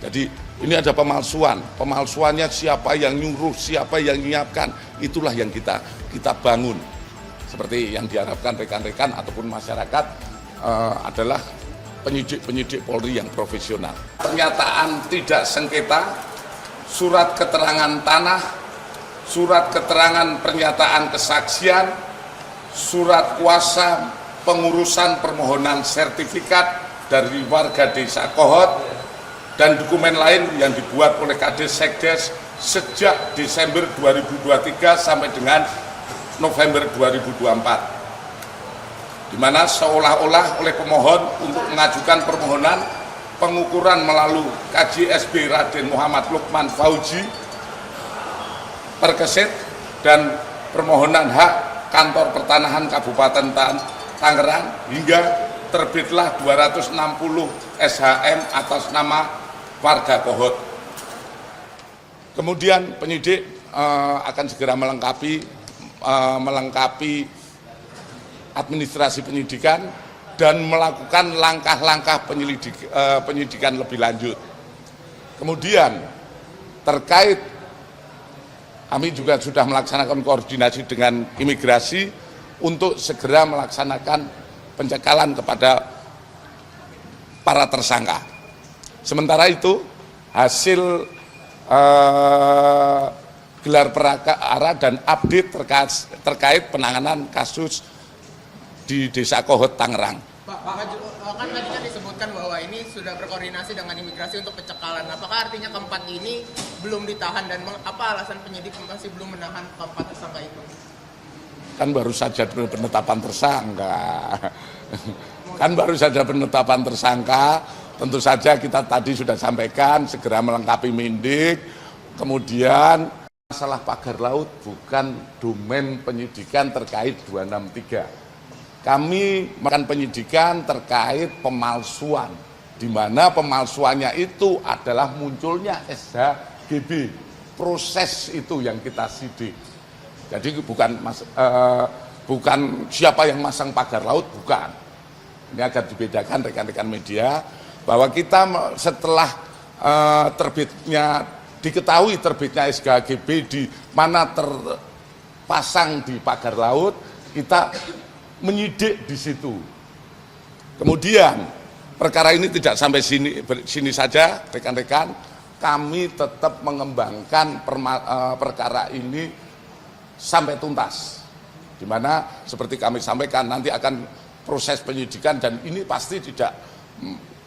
Jadi ini ada pemalsuan, pemalsuannya siapa yang nyuruh, siapa yang menyiapkan, itulah yang kita bangun. Seperti yang diharapkan rekan-rekan ataupun masyarakat adalah penyidik-penyidik Polri yang profesional. Pernyataan tidak sengketa, surat keterangan tanah, surat keterangan pernyataan kesaksian, surat kuasa pengurusan permohonan sertifikat dari warga desa Kohot, dan dokumen lain yang dibuat oleh Kades Sekdes sejak Desember 2023 sampai dengan November 2024, di mana seolah-olah oleh pemohon untuk mengajukan permohonan pengukuran melalui KJSB Raden Muhammad Lukman Fauji Perkesit dan permohonan hak kantor pertanahan Kabupaten Tangerang hingga terbitlah 260 SHM atas nama warga Kohot. Kemudian penyidik akan segera melengkapi administrasi penyidikan dan melakukan langkah-langkah penyidikan lebih lanjut. Kemudian terkait kami juga sudah melaksanakan koordinasi dengan imigrasi untuk segera melaksanakan pencekalan kepada para tersangka. Sementara itu hasil gelar perkara dan update terkait penanganan kasus di Desa Kohot Tangerang. Pak, kan tadi kan disebutkan bahwa ini sudah berkoordinasi dengan imigrasi untuk pencekalan. Apakah artinya keempat ini belum ditahan dan apa alasan penyidik masih belum menahan keempat tersangka itu? Kan baru saja penetapan tersangka. Tentu saja kita tadi sudah sampaikan segera melengkapi Mendik. Kemudian masalah pagar laut bukan domain penyidikan terkait 263. Kami melakukan penyidikan terkait pemalsuan, di mana pemalsuannya itu adalah munculnya SHGB. Proses itu yang kita sidik. Jadi bukan siapa yang masang pagar laut, bukan. Ini agar dibedakan rekan-rekan media, bahwa kita setelah diketahui terbitnya SHGB di mana terpasang di pagar laut, kita menyidik di situ. Kemudian perkara ini tidak sampai sini saja, rekan-rekan. Kami tetap mengembangkan perkara ini sampai tuntas. Di mana seperti kami sampaikan nanti akan proses penyidikan dan ini pasti tidak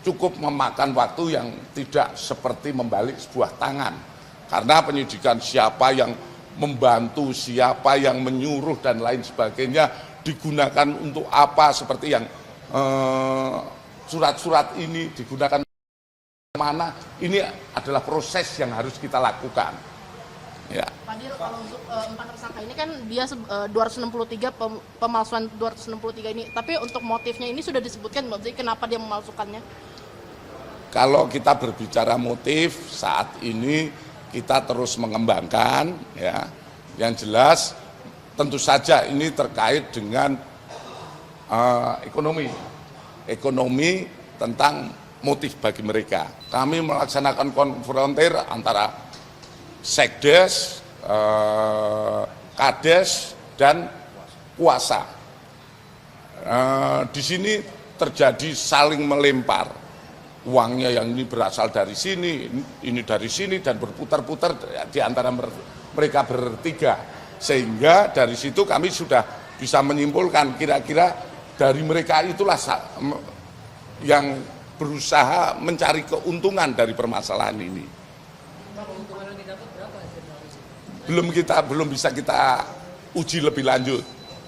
cukup memakan waktu yang tidak seperti membalik sebuah tangan. Karena penyidikan siapa yang membantu, siapa yang menyuruh dan lain sebagainya, digunakan untuk apa, seperti yang surat-surat ini digunakan mana, ini adalah proses yang harus kita lakukan. Ya. Pak Dir, kalau untuk 4 tersangka ini kan dia 263 pemalsuan 263 ini, tapi untuk motifnya ini sudah disebutkan, jadi kenapa dia memalsukannya? Kalau kita berbicara motif saat ini kita terus mengembangkan, ya. Yang jelas tentu saja ini terkait dengan ekonomi tentang motif bagi mereka. Kami melaksanakan konfrontir antara Sekdes, Kades, dan kuasa. Di sini terjadi saling melempar. Uangnya yang ini berasal dari sini, ini dari sini, dan berputar-putar di antara mereka bertiga. Sehingga dari situ kami sudah bisa menyimpulkan kira-kira dari mereka itulah yang berusaha mencari keuntungan dari permasalahan ini. Belum bisa kita uji lebih lanjut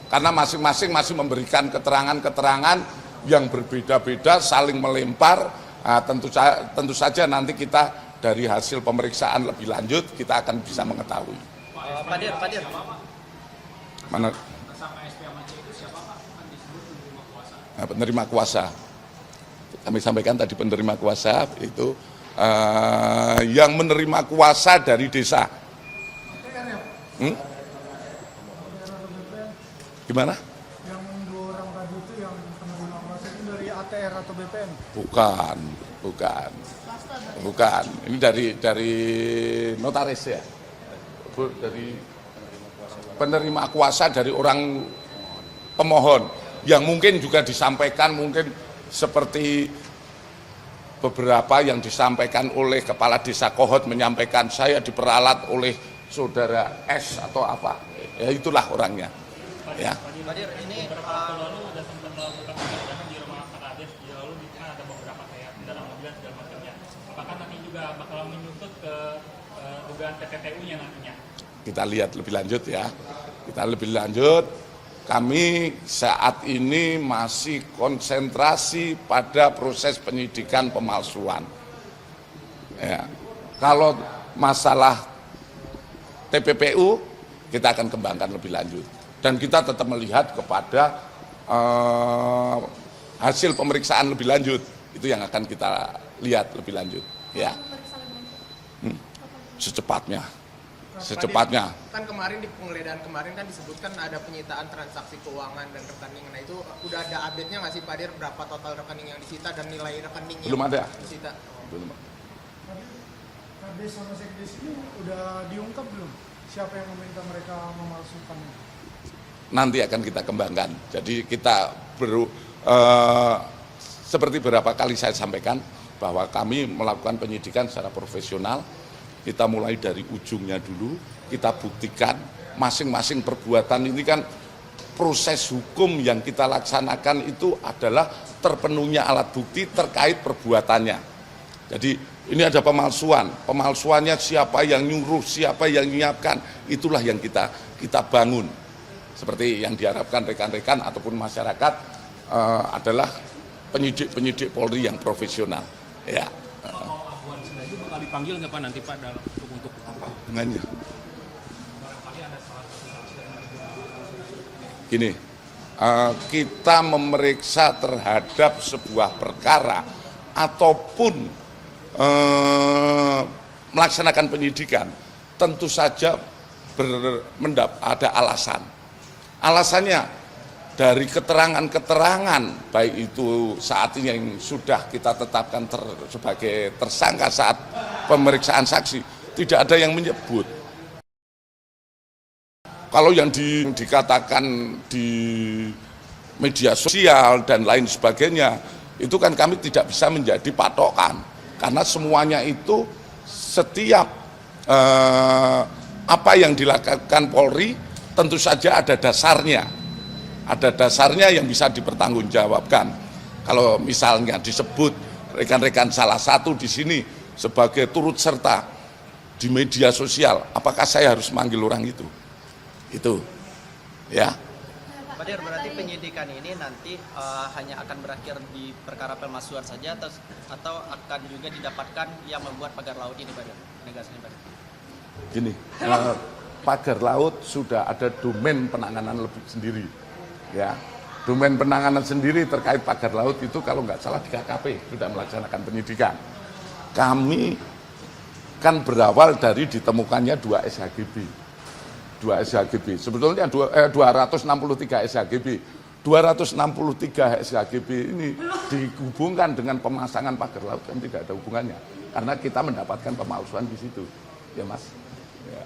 karena masing-masing masih memberikan keterangan-keterangan yang berbeda-beda, saling melempar. Nah, tentu saja nanti kita dari hasil pemeriksaan lebih lanjut kita akan bisa mengetahui. Pak Dir. Mana? Nah, penerima kuasa. Kami sampaikan tadi penerima kuasa itu yang menerima kuasa dari desa. Gimana? Yang 2 orang tadi itu yang penerima kuasa itu dari ATR atau BPN? Bukan. Bukan, ini dari notaris ya, Bu, dari penerima kuasa dari orang pemohon, yang mungkin juga disampaikan mungkin seperti beberapa yang disampaikan oleh Kepala Desa Kohot menyampaikan saya diperalat oleh saudara S atau apa, ya itulah orangnya. Ya. Pak Dir, ini lalu sudah sempat melakukan penggeledahan di rumah Pak Kades, lalu di sana ada beberapa kayak kendaraan mobil dan segala macamnya. Apakah nanti juga bakal menyusut ke dugaan TPPU-nya nantinya? Kita lihat lebih lanjut ya. Kita lebih lanjut. Kami saat ini masih konsentrasi pada proses penyidikan pemalsuan. Ya. Kalau masalah TPPU kita akan kembangkan lebih lanjut. Dan kita tetap melihat kepada hasil pemeriksaan lebih lanjut. Itu yang akan kita lihat lebih lanjut. Ya. Secepatnya. Secepatnya. Kan kemarin di penggeledahan kemarin kan disebutkan ada penyitaan transaksi keuangan dan rekening. Nah itu udah ada update-nya nggak sih Pak Dir, berapa total rekening yang disita dan nilai rekening Belum yang ada. disita? Belum. Kades sama Sekdes ini udah diungkap belum? Siapa yang meminta mereka memalsukannya? Nanti akan kita kembangkan. Jadi kita seperti beberapa kali saya sampaikan bahwa kami melakukan penyidikan secara profesional. Kita mulai dari ujungnya dulu, kita buktikan masing-masing perbuatan ini kan proses hukum yang kita laksanakan itu adalah terpenuhnya alat bukti terkait perbuatannya. Jadi ini ada pemalsuan, pemalsuannya siapa yang nyuruh, siapa yang menyiapkan, itulah yang kita bangun. Seperti yang diharapkan rekan-rekan ataupun masyarakat adalah penyidik-penyidik Polri yang profesional. Ya. Itu bakal dipanggil nggak Pak nanti Pak dalam untuk Dengannya. Gini, kita memeriksa terhadap sebuah perkara ataupun melaksanakan penyidikan, tentu saja ada alasan. Alasannya dari keterangan-keterangan, baik itu saat ini yang sudah kita tetapkan sebagai tersangka saat pemeriksaan saksi, tidak ada yang menyebut. Kalau yang dikatakan di media sosial dan lain sebagainya, itu kan kami tidak bisa menjadi patokan. Karena semuanya itu setiap apa yang dilakukan Polri tentu saja ada dasarnya. Ada dasarnya yang bisa dipertanggungjawabkan. Kalau misalnya disebut rekan-rekan salah satu di sini sebagai turut serta di media sosial, apakah saya harus manggil orang itu? Itu, ya. Pak Dir, berarti penyidikan ini nanti hanya akan berakhir di perkara pemalsuan saja atau akan juga didapatkan yang membuat pagar laut ini Pak Dir? Negasinya Pak Dir. Gini, pagar laut sudah ada domain penanganan lebih sendiri. Ya, domain penanganan sendiri terkait pagar laut itu kalau nggak salah di KKP sudah melaksanakan penyidikan. Kami kan berawal dari ditemukannya 2 SHGB. Sebetulnya 263 SHGB. 263 SHGB ini dihubungkan dengan pemasangan pagar laut kan tidak ada hubungannya. Karena kita mendapatkan pemalsuan di situ. Ya Mas. Ya.